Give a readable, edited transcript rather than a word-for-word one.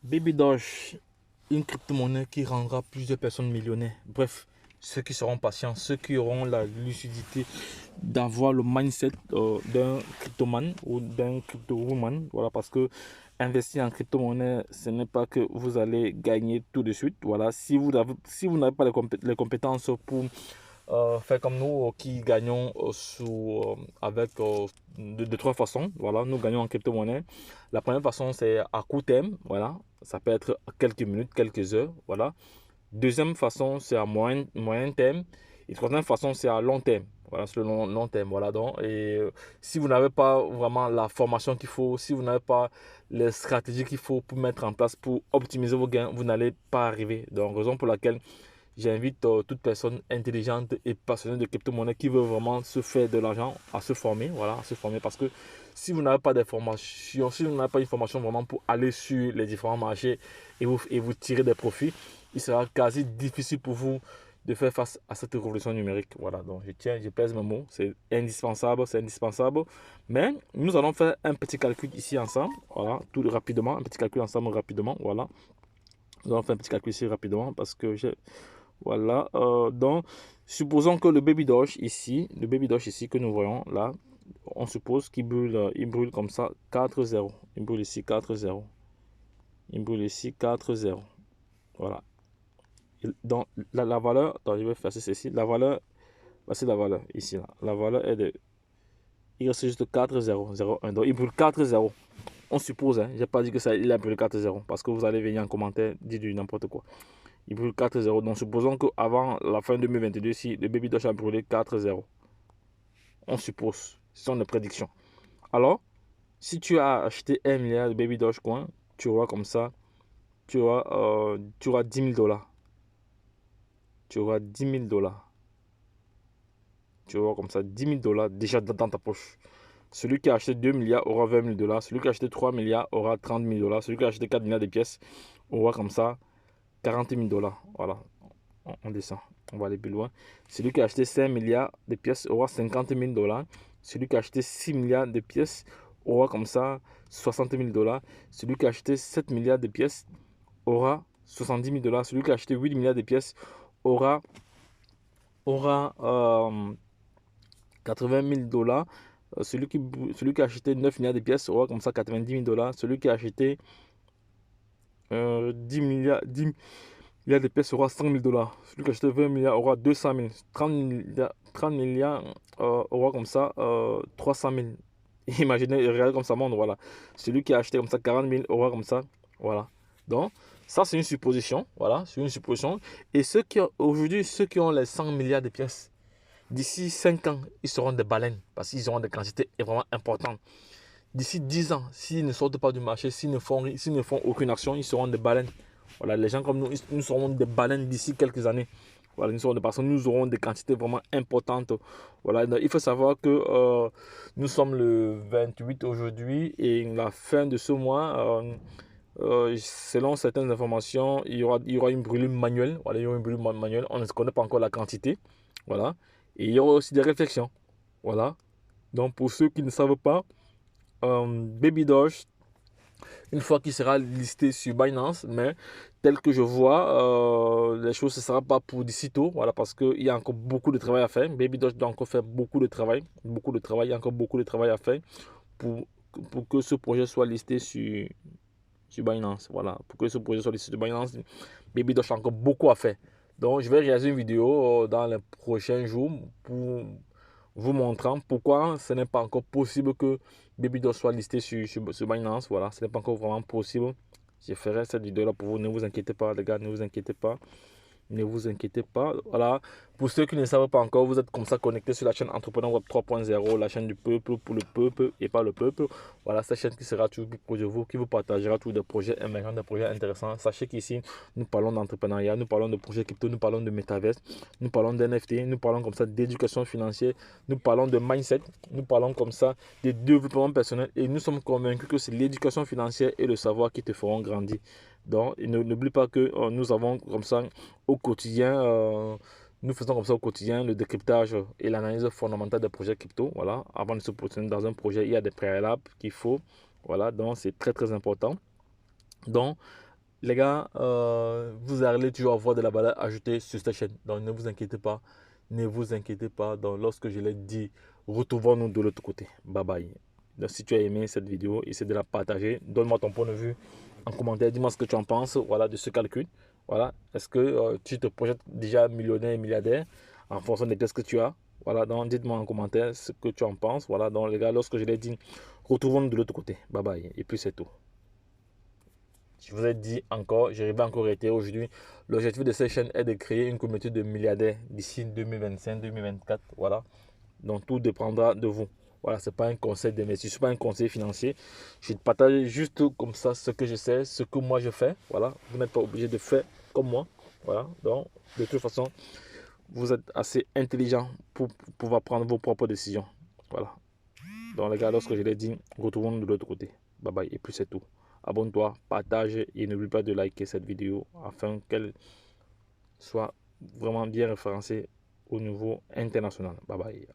Baby Doge, une crypto-monnaie qui rendra plusieurs personnes millionnaires. Bref, ceux qui seront patients, ceux qui auront la lucidité d'avoir le mindset d'un cryptoman ou d'un crypto-woman. Voilà, parce que investir en crypto-monnaie, ce n'est pas que vous allez gagner tout de suite. Voilà, si vous n'avez pas les compétences pour faire comme nous qui gagnons avec de trois façons. Voilà, nous gagnons en crypto-monnaie. La première façon, c'est à court terme. Voilà, ça peut être quelques minutes, quelques heures. Voilà. Deuxième façon, c'est à moyen terme. Et troisième façon, c'est à long terme. Voilà, c'est le long terme. Voilà, donc, si vous n'avez pas vraiment la formation qu'il faut, si vous n'avez pas les stratégies qu'il faut pour mettre en place pour optimiser vos gains, vous n'allez pas arriver. Donc, raison pour laquelle j'invite toute personne intelligente et passionnée de crypto-monnaie qui veut vraiment se faire de l'argent à se former. Voilà, à se former parce que si vous n'avez pas d'information, si vous n'avez pas une formation vraiment pour aller sur les différents marchés et vous tirer des profits, il sera quasi difficile pour vous de faire face à cette révolution numérique. Voilà, donc je pèse mes mots, c'est indispensable, c'est indispensable. Mais nous allons faire un petit calcul ici ensemble. Voilà, tout rapidement, un petit calcul ensemble rapidement. Voilà, nous allons faire un petit calcul ici rapidement parce que j'ai voilà, donc supposons que le baby doge ici, que nous voyons là, on suppose il brûle comme ça 4-0. Il brûle ici 4-0. Il brûle ici 4-0. Voilà. Donc la valeur, attends, je vais faire ceci. La valeur, voici la valeur ici. Là. La valeur est de, il reste juste 4-0, 0-1. Donc il brûle 4-0. On suppose, hein, j'ai pas dit que ça, il a brûlé 4-0 parce que vous allez venir en commentaire dire du n'importe quoi. Il brûle 4-0. Donc supposons qu'avant la fin 2022, si le Baby Doge a brûlé 4-0, on suppose, ce sont des prédictions. Alors, si tu as acheté 1 milliard de Baby Doge Coin, tu auras comme ça, tu auras 10 000 dollars. Tu auras 10 000 dollars. Tu auras comme ça 10 000 dollars déjà dans ta poche. Celui qui a acheté 2 milliards aura 20 000 dollars. Celui qui a acheté 3 milliards aura 30 000 dollars. Celui qui a acheté 4 milliards de pièces aura comme ça 40 000 dollars. Voilà, on descend. On va aller plus loin. Celui qui a acheté 5 milliards de pièces aura 50 000 dollars. Celui qui a acheté 6 milliards de pièces aura comme ça 60 000 dollars. Celui qui a acheté 7 milliards de pièces aura 70 000 dollars. Celui qui a acheté 8 milliards de pièces aura 80 000 dollars. Celui qui a acheté 9 milliards de pièces aura comme ça 90 000 dollars. Celui qui a acheté 10 milliards, 10 milliards de pièces aura 100 000 dollars. Celui qui a acheté 20 milliards aura 200 000. 30 milliards aura comme ça 300 000. Imaginez, regardez comme ça monte, voilà. Celui qui a acheté comme ça 40 000 aura comme ça, voilà. Donc, ça c'est une supposition, voilà, c'est une supposition. Et aujourd'hui, ceux qui ont les 100 milliards de pièces, d'ici 5 ans, ils seront des baleines parce qu'ils auront des quantités vraiment importantes. D'ici 10 ans, s'ils ne sortent pas du marché, s'ils ne font aucune action, ils seront des baleines. Voilà, les gens comme nous serons des baleines d'ici quelques années. Voilà, nous serons des personnes, nous aurons des quantités vraiment importantes. Voilà, donc, il faut savoir que nous sommes le 28 aujourd'hui et la fin de ce mois, selon certaines informations, il y aura une brûlure manuelle. Voilà, il y aura une brûlure manuelle. On ne connaît pas encore la quantité. Voilà, et il y aura aussi des réflexions. Voilà, donc pour ceux qui ne savent pas, Baby Doge, une fois qu'il sera listé sur Binance, mais tel que je vois, les choses ne seront pas pour d'ici tôt, voilà, parce qu'il y a encore beaucoup de travail à faire. Baby Doge doit encore faire beaucoup de travail, il y a encore beaucoup de travail à faire pour, pour que ce projet soit listé sur Binance, voilà, pour que ce projet soit listé sur Binance, Baby Doge a encore beaucoup à faire. Donc, je vais réaliser une vidéo dans les prochains jours pour vous montrant pourquoi ce n'est pas encore possible que Baby Doll soit listé sur Binance. Voilà, ce n'est pas encore vraiment possible. Je ferai cette vidéo là pour vous. Ne vous inquiétez pas, les gars, ne vous inquiétez pas. Ne vous inquiétez pas. Voilà. Pour ceux qui ne savent pas encore, vous êtes comme ça connectés sur la chaîne Entrepreneur Web 3.0, la chaîne du peuple pour le peuple et pas le peuple. Voilà, cette chaîne qui sera toujours plus proche de vous, qui vous partagera tous des projets émergents, des projets intéressants. Sachez qu'ici, nous parlons d'entrepreneuriat, nous parlons de projets crypto, nous parlons de métaverse, nous parlons d'NFT, nous parlons comme ça d'éducation financière, nous parlons de mindset, nous parlons comme ça de développement personnel et nous sommes convaincus que c'est l'éducation financière et le savoir qui te feront grandir. Donc, n'oublie pas que nous avons comme ça au quotidien, nous faisons comme ça au quotidien le décryptage et l'analyse fondamentale des projets crypto. Voilà, avant de se positionner dans un projet, il y a des préalables qu'il faut. Voilà, donc c'est très très important. Donc, Les gars, vous allez toujours avoir de la valeur ajoutée sur cette chaîne. Donc ne vous inquiétez pas. Ne vous inquiétez pas. Donc lorsque je l'ai dit, retrouvons-nous de l'autre côté. Bye bye. Donc si tu as aimé cette vidéo, essaie de la partager. Donne-moi ton point de vue en commentaire. Dis-moi ce que tu en penses, voilà, de ce calcul. Voilà. Est-ce que tu te projettes déjà millionnaire et milliardaire en fonction des tests que tu as? Voilà, donc dites-moi en commentaire ce que tu en penses. Voilà, donc les gars, lorsque je l'ai dit, retrouvons-nous de l'autre côté. Bye bye. Et puis c'est tout. Je vous ai dit encore, je vais encore réitérer aujourd'hui, l'objectif de cette chaîne est de créer une communauté de milliardaires d'ici 2025-2024. Voilà. Donc tout dépendra de vous. Voilà, ce n'est pas un conseil d'investissement, ce n'est pas un conseil financier. Je te partage juste comme ça ce que je sais, ce que moi je fais. Voilà. Vous n'êtes pas obligé de faire comme moi. Voilà. Donc, de toute façon, vous êtes assez intelligent pour pouvoir prendre vos propres décisions. Voilà. Donc les gars, lorsque je l'ai dit, retrouvons-nous de l'autre côté. Bye bye. Et puis c'est tout. Abonne-toi, partage et n'oublie pas de liker cette vidéo afin qu'elle soit vraiment bien référencée au niveau international. Bye bye.